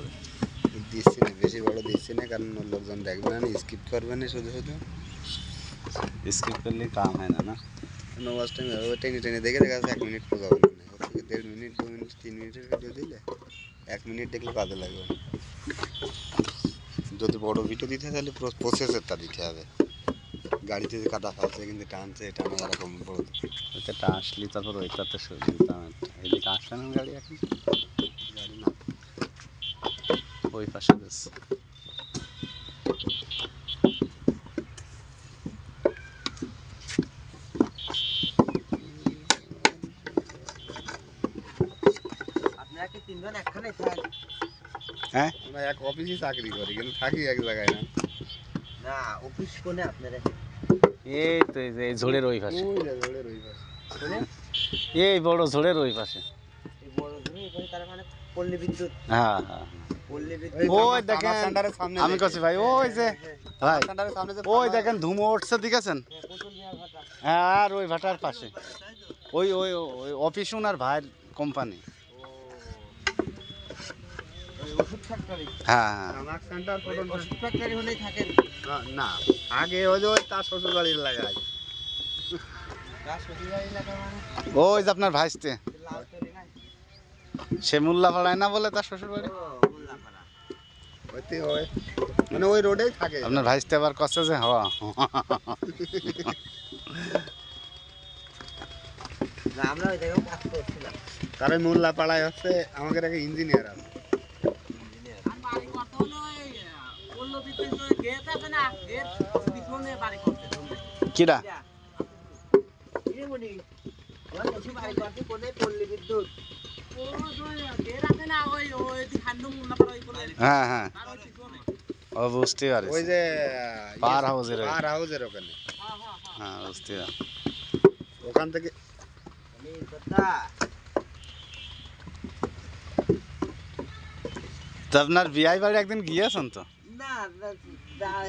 করে দিচ্ছি না, বেশি বড় দিচ্ছি না, কারণ লোকজন দেখবে না, স্কিপ করবে না, শুধু শুধু স্কিপ করলে কাম হয় না না। ওয়াচ টাইম টেনে টেনে দেখে দেখা যাচ্ছে 1 মিনিট পূজা হবে না, ওর থেকে 1.5 মিনিট 2 মিনিট 3 মিনিটের ভিডিও দিলে 1 মিনিট দেখলে কাজে লাগবে না। যদি বড় ভিডিও দিতে হয় তাহলে প্রসেসরটা দিতে হবে, গাড়িতে যে কাদা ফেলছে কিন্তু টানছে, টানে এরকম বড় ওইটা আসলে তারপর ওইটাতে দিতাম একটা। এদিকে আসবে না গাড়ি এখন, গাড়ি না। ওই পাশে যাচ্ছে। হ্যাঁ, আমরা এক অফিসে চাকরি করি কিন্তু থাকি এক জায়গায় না। না, অফিস কোনে আপনারা? এই তো এই ঝোড়ের ওই পাশে, ওই যে রোডের ওই পাশে। এই বড় ঝোড়ের ওই পাশে। এই বড় ধরে এখানে তার মানে পল্লী বিদ্যুৎ। হ্যাঁ হ্যাঁ, পল্লী বিদ্যুৎ। ওই দেখেন সেন্টারের সামনে আমি কাছে ভাই, ওই যে ভাই সেন্টারের সামনে যে ওই দেখেন ধুমো উঠছে, দেখেছেন? পুতুল মিয়া ভাটা। হ্যাঁ, আর ওই ভাটার পাশে ওই ওই ওই অফিস ওনার ভাইয়ের কোম্পানি। ওই ওষুধ ফ্যাক্টরি। হ্যাঁ হ্যাঁ, তামাক সেন্টার ফটোন ওষুধ ফ্যাক্টরি হলেই থাকেন। না, আগে ওই যে ওই তার শ্বশুর বাড়ির লাগায়। গাছ শ্বশুরবাড়ি এলাকা মানে ওই যে আপনার ভাইস্তে লাল তরি নাই। সে মোল্লা পাড়ায় না বলে তার শ্বশুর বাড়ি। ও মোল্লাপাড়া। ওইতে ওই মানে ওই রোডেই থাকে। আপনার ভাইস্তে আবার কষ্ট যে হওয়া। না, আমরা ওই জায়গায় কাজ করছিলাম। তার ওই মোল্লা পাড়ায় হচ্ছে আমাদের একটা ইঞ্জিনিয়ার আছে। আর বাড়ি করতে হলো ওই পল্লী বিদ্যুৎ ওই গেট আছে না, গেট পিছনে বাড়ি করতে হবে। কিরা এই মনি, ওই ওষুধ বাড়ি করতে কোনে পল্লী বিদ্যুৎ। ও ওই গেট আছে না, ওই ওই খান্ডু মুন্না পাড়া ওই কোলে। হ্যাঁ হ্যাঁ, আর ওই পিছনে। ও বুঝতে ওই পারছি। যে পার হাউসের পার হাউসের ওখানে, হ্যাঁ হ্যাঁ হ্যাঁ। হ্যাঁ বুঝতে পারছি। ওখান থেকে আমি কথা তো আপনার বিয়াই বাড়ি একদিন গিয়েছেন তো? না,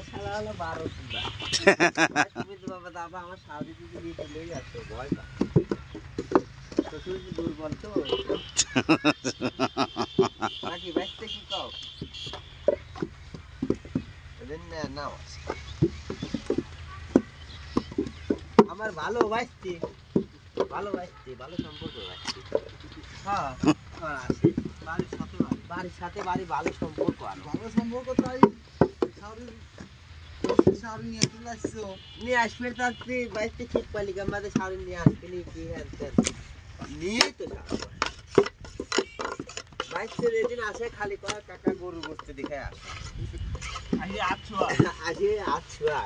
শালা হলো 12 সুদা। তুমি তো বাবা দাবা আমার শাদি দিদি নিয়ে চলেই আসো, ভয় পা। শ্বশুর কি দুর্বল তো? নাকি বাইতে কি কও? এদিন নাও। আমার ভালো বাইতে, ভালো সম্পর্ক বাইতে। হ্যাঁ, আর আছে। বাড়ির সাথে বাড়ি ভালো সম্পর্ক আনো। ভালো সম্পর্ক তাই শাড়ি নিয়ে চলে আসছো। নিয়ে আসবে তার বাড়িতে ঠিক পালি আমাদের শাড়ি নিয়ে আসবে নি কি হ্যাঁ নিয়েই তো বাড়িতে যেদিন আসে খালি কয় কাকা গরু বসতে দেখে আসে। আজকে আছো আজকে আচ্ছা,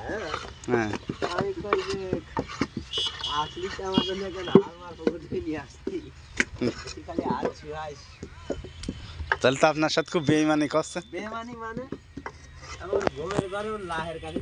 হ্যাঁ, আমি কই যে আসলি তো আমার জন্য কেন আমার পকেট থেকে নিয়ে আসতি, খালি আচ্ছা। তাহলে তো আপনার সাথে খুব বেইমানি করছে। বেমানি মানে আমার ঘুমের ঘরে লাহের কাছে